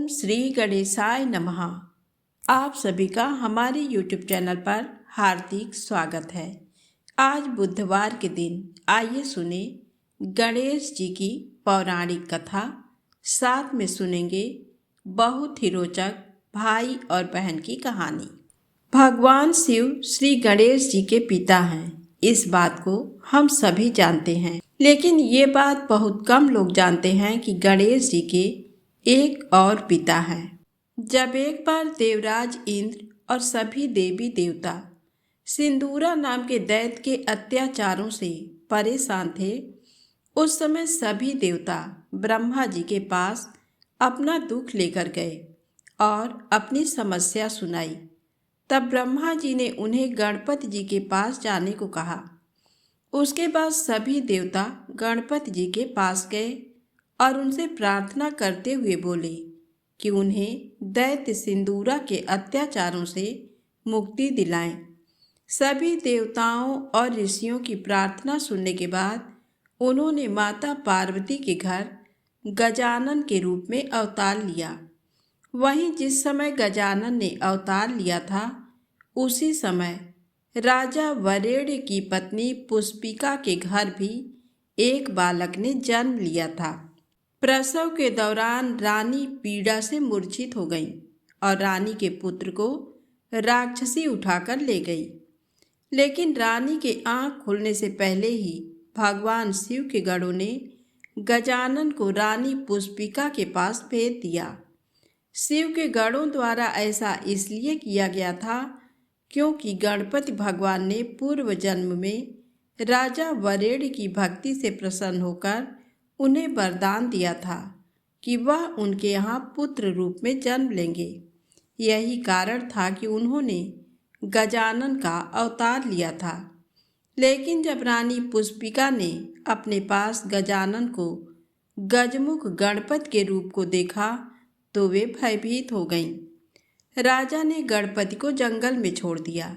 श्री गणेशाय नमः। आप सभी का हमारे YouTube चैनल पर हार्दिक स्वागत है। आज बुधवार के दिन आइए सुने गणेश जी की पौराणिक कथा। साथ में सुनेंगे बहुत ही रोचक भाई और बहन की कहानी। भगवान शिव श्री गणेश जी के पिता हैं, इस बात को हम सभी जानते हैं, लेकिन ये बात बहुत कम लोग जानते हैं कि गणेश जी के एक और पिता है। जब एक बार देवराज इंद्र और सभी देवी देवता सिंदूरा नाम के दैत्य के अत्याचारों से परेशान थे, उस समय सभी देवता ब्रह्मा जी के पास अपना दुख लेकर गए और अपनी समस्या सुनाई। तब ब्रह्मा जी ने उन्हें गणपति जी के पास जाने को कहा। उसके बाद सभी देवता गणपति जी के पास गए और उनसे प्रार्थना करते हुए बोले कि उन्हें दैत्य सिंदूरा के अत्याचारों से मुक्ति दिलाएं। सभी देवताओं और ऋषियों की प्रार्थना सुनने के बाद उन्होंने माता पार्वती के घर गजानन के रूप में अवतार लिया। वहीं जिस समय गजानन ने अवतार लिया था, उसी समय राजा वरेण्य की पत्नी पुष्पिका के घर भी एक बालक ने जन्म लिया था। प्रसव के दौरान रानी पीड़ा से मूर्छित हो गई और रानी के पुत्र को राक्षसी उठाकर ले गई। लेकिन रानी के आंख खुलने से पहले ही भगवान शिव के गणों ने गजानन को रानी पुष्पिका के पास भेज दिया। शिव के गणों द्वारा ऐसा इसलिए किया गया था क्योंकि गणपति भगवान ने पूर्व जन्म में राजा वरेण्य की भक्ति से प्रसन्न होकर उन्हें वरदान दिया था कि वह उनके यहाँ पुत्र रूप में जन्म लेंगे। यही कारण था कि उन्होंने गजानन का अवतार लिया था। लेकिन जब रानी पुष्पिका ने अपने पास गजानन को गजमुख गणपति के रूप को देखा तो वे भयभीत हो गईं। राजा ने गणपति को जंगल में छोड़ दिया।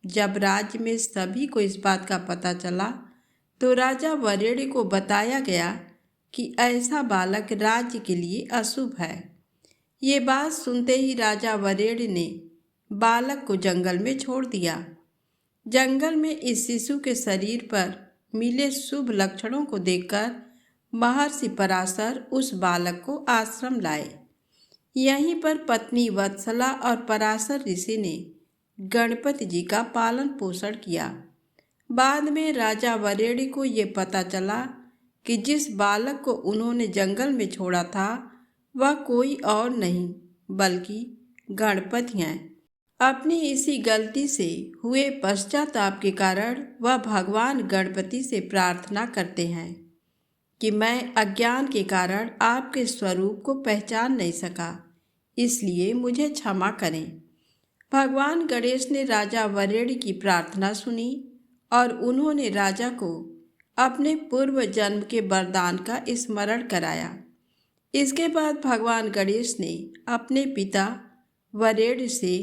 जब राज्य में सभी को इस बात का पता चला तो राजा वरेण्य को बताया गया कि ऐसा बालक राज्य के लिए अशुभ है। ये बात सुनते ही राजा वरेण्य ने बालक को जंगल में छोड़ दिया। जंगल में इस शिशु के शरीर पर मिले शुभ लक्षणों को देखकर महर्षि पराशर उस बालक को आश्रम लाए। यहीं पर पत्नी वत्सला और पराशर ऋषि ने गणपति जी का पालन पोषण किया। बाद में राजा वरेण्य को ये पता चला कि जिस बालक को उन्होंने जंगल में छोड़ा था वह कोई और नहीं बल्कि गणपति हैं। अपनी इसी गलती से हुए पश्चाताप के कारण वह भगवान गणपति से प्रार्थना करते हैं कि मैं अज्ञान के कारण आपके स्वरूप को पहचान नहीं सका, इसलिए मुझे क्षमा करें। भगवान गणेश ने राजा वरेण्य की प्रार्थना सुनी और उन्होंने राजा को अपने पूर्व जन्म के वरदान का स्मरण कराया। इसके बाद भगवान गणेश ने अपने पिता वरेण्य से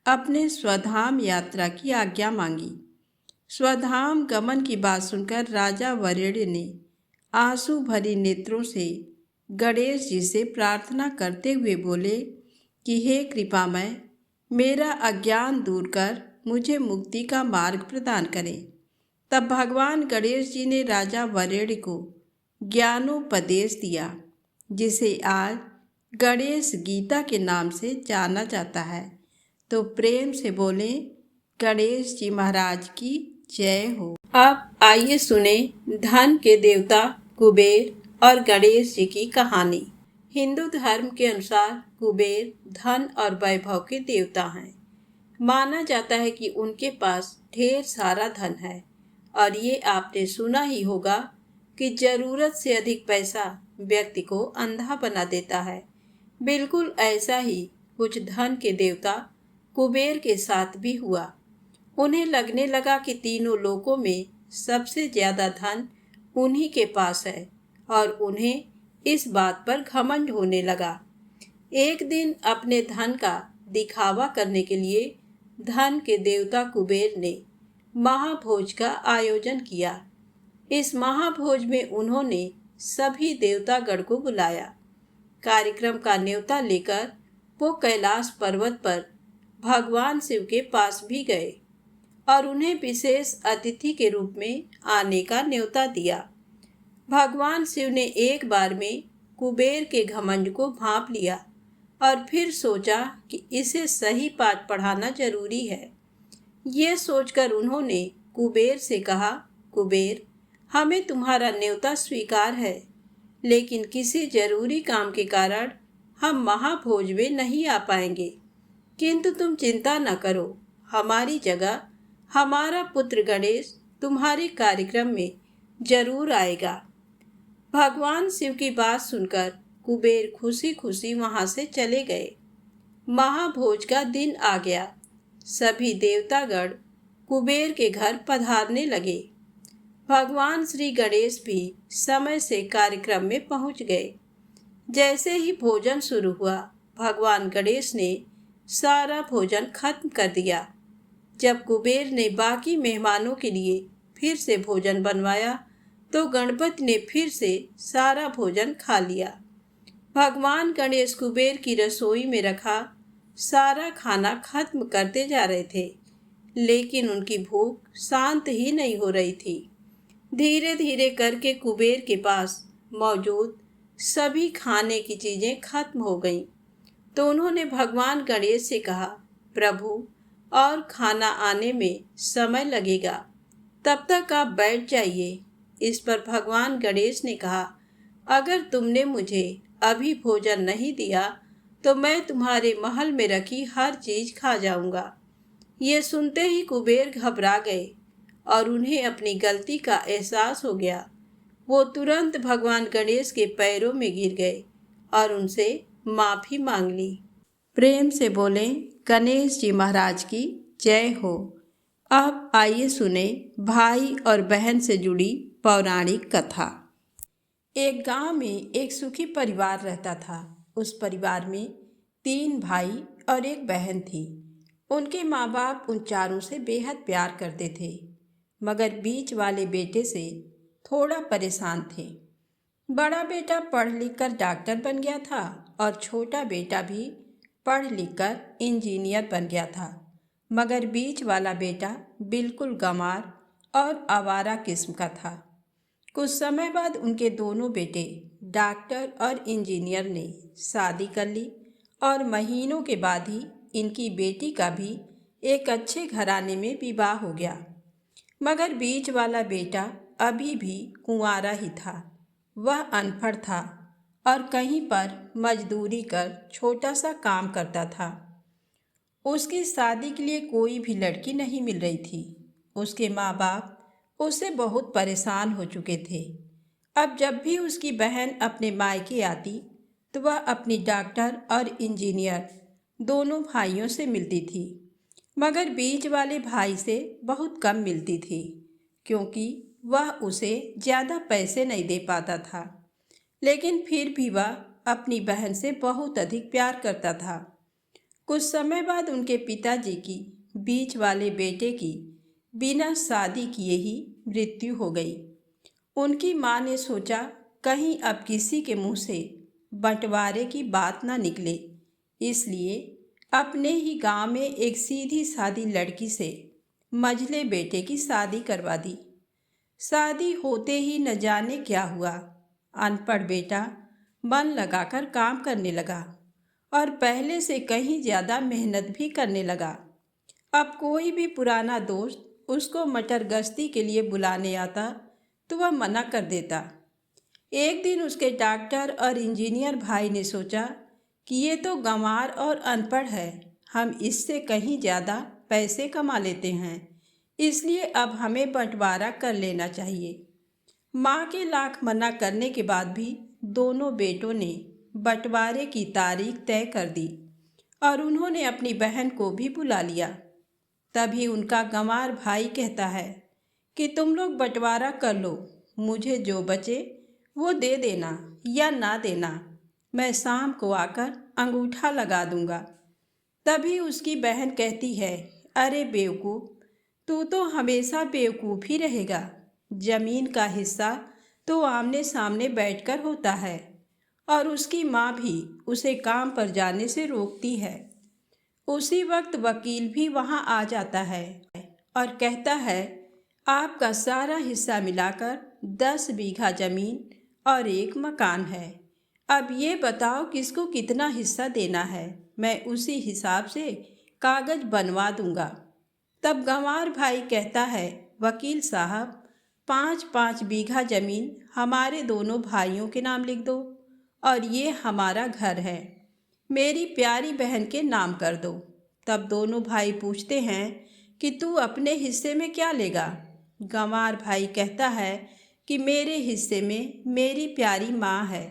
अपने स्वधाम यात्रा की आज्ञा मांगी। स्वधाम गमन की बात सुनकर राजा वरेण्य ने आंसू भरी नेत्रों से गणेश जी से प्रार्थना करते हुए बोले कि हे कृपामय, मेरा अज्ञान दूर कर मुझे मुक्ति का मार्ग प्रदान करें। तब भगवान गणेश जी ने राजा वरेण्य को ज्ञानोपदेश दिया, जिसे आज गणेश गीता के नाम से जाना जाता है। तो प्रेम से बोलें गणेश जी महाराज की जय हो। अब आइए सुने धन के देवता कुबेर और गणेश जी की कहानी। हिंदू धर्म के अनुसार कुबेर धन और वैभव के देवता हैं। माना जाता है कि उनके पास ढेर सारा धन है और ये आपने सुना ही होगा कि जरूरत से अधिक पैसा व्यक्ति को अंधा बना देता है। बिल्कुल ऐसा ही कुछ धन के देवता कुबेर के साथ भी हुआ। उन्हें लगने लगा कि तीनों लोकों में सबसे ज्यादा धन उन्हीं के पास है और उन्हें इस बात पर घमंड होने लगा। एक दिन अपने धन का दिखावा करने के लिए धन के देवता कुबेर ने महाभोज का आयोजन किया। इस महाभोज में उन्होंने सभी देवतागण को बुलाया। कार्यक्रम का न्योता लेकर वो कैलाश पर्वत पर भगवान शिव के पास भी गए और उन्हें विशेष अतिथि के रूप में आने का न्योता दिया। भगवान शिव ने एक बार में कुबेर के घमंड को भांप लिया और फिर सोचा कि इसे सही पाठ पढ़ाना जरूरी है। ये सोचकर उन्होंने कुबेर से कहा, कुबेर, हमें तुम्हारा न्योता स्वीकार है, लेकिन किसी जरूरी काम के कारण हम महाभोज में नहीं आ पाएंगे। किंतु तुम चिंता न करो, हमारी जगह हमारा पुत्र गणेश तुम्हारे कार्यक्रम में जरूर आएगा। भगवान शिव की बात सुनकर कुबेर खुशी खुशी वहां से चले गए। महाभोज का दिन आ गया। सभी देवतागण कुबेर के घर पधारने लगे। भगवान श्री गणेश भी समय से कार्यक्रम में पहुंच गए। जैसे ही भोजन शुरू हुआ, भगवान गणेश ने सारा भोजन खत्म कर दिया। जब कुबेर ने बाकी मेहमानों के लिए फिर से भोजन बनवाया तो गणपति ने फिर से सारा भोजन खा लिया। भगवान गणेश कुबेर की रसोई में रखा सारा खाना खत्म करते जा रहे थे, लेकिन उनकी भूख शांत ही नहीं हो रही थी। धीरे धीरे करके कुबेर के पास मौजूद सभी खाने की चीज़ें खत्म हो गईं। तो उन्होंने भगवान गणेश से कहा, प्रभु, और खाना आने में समय लगेगा, तब तक आप बैठ जाइए। इस पर भगवान गणेश ने कहा, अगर तुमने मुझे अभी भोजन नहीं दिया तो मैं तुम्हारे महल में रखी हर चीज़ खा जाऊंगा। ये सुनते ही कुबेर घबरा गए और उन्हें अपनी गलती का एहसास हो गया। वो तुरंत भगवान गणेश के पैरों में गिर गए और उनसे माफ़ी मांग ली। प्रेम से बोलें, गणेश जी महाराज की जय हो। अब आइए सुने भाई और बहन से जुड़ी पौराणिक कथा। एक गांव में एक सुखी परिवार रहता था। उस परिवार में 3 भाई और एक बहन थी। उनके माँ बाप उन चारों से बेहद प्यार करते थे, मगर बीच वाले बेटे से थोड़ा परेशान थे। बड़ा बेटा पढ़ लिख कर डॉक्टर बन गया था और छोटा बेटा भी पढ़ लिख कर इंजीनियर बन गया था, मगर बीच वाला बेटा बिल्कुल गंवार और आवारा किस्म का था। कुछ समय बाद उनके दोनों बेटे डॉक्टर और इंजीनियर ने शादी कर ली और महीनों के बाद ही इनकी बेटी का भी एक अच्छे घराने में विवाह हो गया। मगर बीच वाला बेटा अभी भी कुंवारा ही था। वह अनपढ़ था और कहीं पर मजदूरी कर छोटा सा काम करता था। उसकी शादी के लिए कोई भी लड़की नहीं मिल रही थी। उसके माँ बाप उससे बहुत परेशान हो चुके थे। अब जब भी उसकी बहन अपने मायके आती तो वह अपनी डॉक्टर और इंजीनियर दोनों भाइयों से मिलती थी, मगर बीच वाले भाई से बहुत कम मिलती थी, क्योंकि वह उसे ज़्यादा पैसे नहीं दे पाता था। लेकिन फिर भी वह अपनी बहन से बहुत अधिक प्यार करता था। कुछ समय बाद उनके पिताजी की बीच वाले बेटे की बिना शादी किए ही मृत्यु हो गई। उनकी माँ ने सोचा कहीं अब किसी के मुंह से बंटवारे की बात ना निकले, इसलिए अपने ही गांव में एक सीधी सादी लड़की से मझले बेटे की शादी करवा दी। शादी होते ही न जाने क्या हुआ, अनपढ़ बेटा मन लगाकर काम करने लगा और पहले से कहीं ज़्यादा मेहनत भी करने लगा। अब कोई भी पुराना दोस्त उसको मटर गश्ती के लिए बुलाने आता तो वह मना कर देता। एक दिन उसके डॉक्टर और इंजीनियर भाई ने सोचा कि ये तो गंवार और अनपढ़ है, हम इससे कहीं ज़्यादा पैसे कमा लेते हैं, इसलिए अब हमें बंटवारा कर लेना चाहिए। माँ के लाख मना करने के बाद भी दोनों बेटों ने बंटवारे की तारीख तय कर दी और उन्होंने अपनी बहन को भी बुला लिया। तभी उनका गंवार भाई कहता है कि तुम लोग बंटवारा कर लो, मुझे जो बचे वो दे देना या ना देना, मैं शाम को आकर अंगूठा लगा दूंगा। तभी उसकी बहन कहती है, अरे बेवकूफ़, तू तो हमेशा बेवकूफ़ ही रहेगा। ज़मीन का हिस्सा तो आमने सामने बैठकर होता है और उसकी माँ भी उसे काम पर जाने से रोकती है। उसी वक्त वकील भी वहाँ आ जाता है और कहता है, आपका सारा हिस्सा मिलाकर 10 बीघा ज़मीन और एक मकान है। अब ये बताओ किसको कितना हिस्सा देना है, मैं उसी हिसाब से कागज़ बनवा दूंगा। तब गंवार भाई कहता है, वकील साहब 5-5 बीघा ज़मीन हमारे दोनों भाइयों के नाम लिख दो और ये हमारा घर है, मेरी प्यारी बहन के नाम कर दो। तब दोनों भाई पूछते हैं कि तू अपने हिस्से में क्या लेगा। गंवार भाई कहता है कि मेरे हिस्से में मेरी प्यारी माँ है।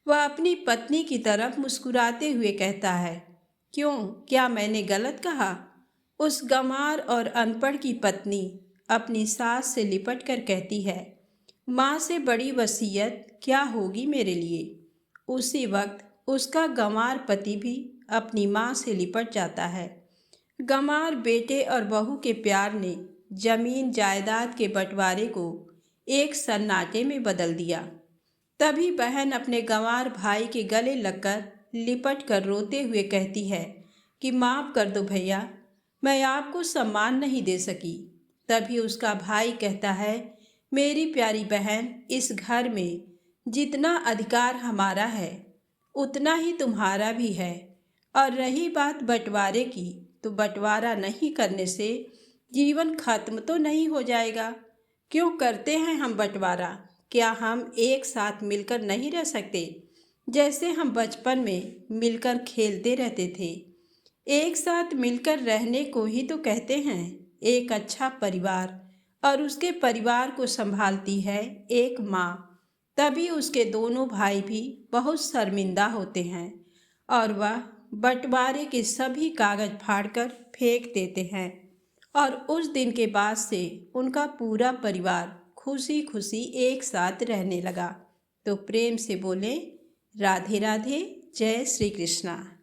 वह अपनी पत्नी की तरफ मुस्कुराते हुए कहता है, क्यों, क्या मैंने गलत कहा? उस गंवार और अनपढ़ की पत्नी अपनी सास से लिपट कर कहती है, माँ से बड़ी वसीयत क्या होगी मेरे लिए। उसी वक्त उसका गंवार पति भी अपनी माँ से लिपट जाता है। गंवार बेटे और बहू के प्यार ने जमीन जायदाद के बंटवारे को एक सन्नाटे में बदल दिया। तभी बहन अपने गंवार भाई के गले लगकर लिपट कर रोते हुए कहती है कि माफ़ कर दो भैया, मैं आपको सम्मान नहीं दे सकी। तभी उसका भाई कहता है, मेरी प्यारी बहन, इस घर में जितना अधिकार हमारा है उतना ही तुम्हारा भी है। और रही बात बंटवारे की, तो बंटवारा नहीं करने से जीवन खत्म तो नहीं हो जाएगा। क्यों करते हैं हम बंटवारा? क्या हम एक साथ मिलकर नहीं रह सकते, जैसे हम बचपन में मिलकर खेलते रहते थे? एक साथ मिलकर रहने को ही तो कहते हैं एक अच्छा परिवार, और उसके परिवार को संभालती है एक माँ। तभी उसके दोनों भाई भी बहुत शर्मिंदा होते हैं और वह बंटवारे के सभी कागज फाड़कर फेंक देते हैं। और उस दिन के बाद से उनका पूरा परिवार खुशी खुशी एक साथ रहने लगा। तो प्रेम से बोले, राधे राधे, जय श्री कृष्णा।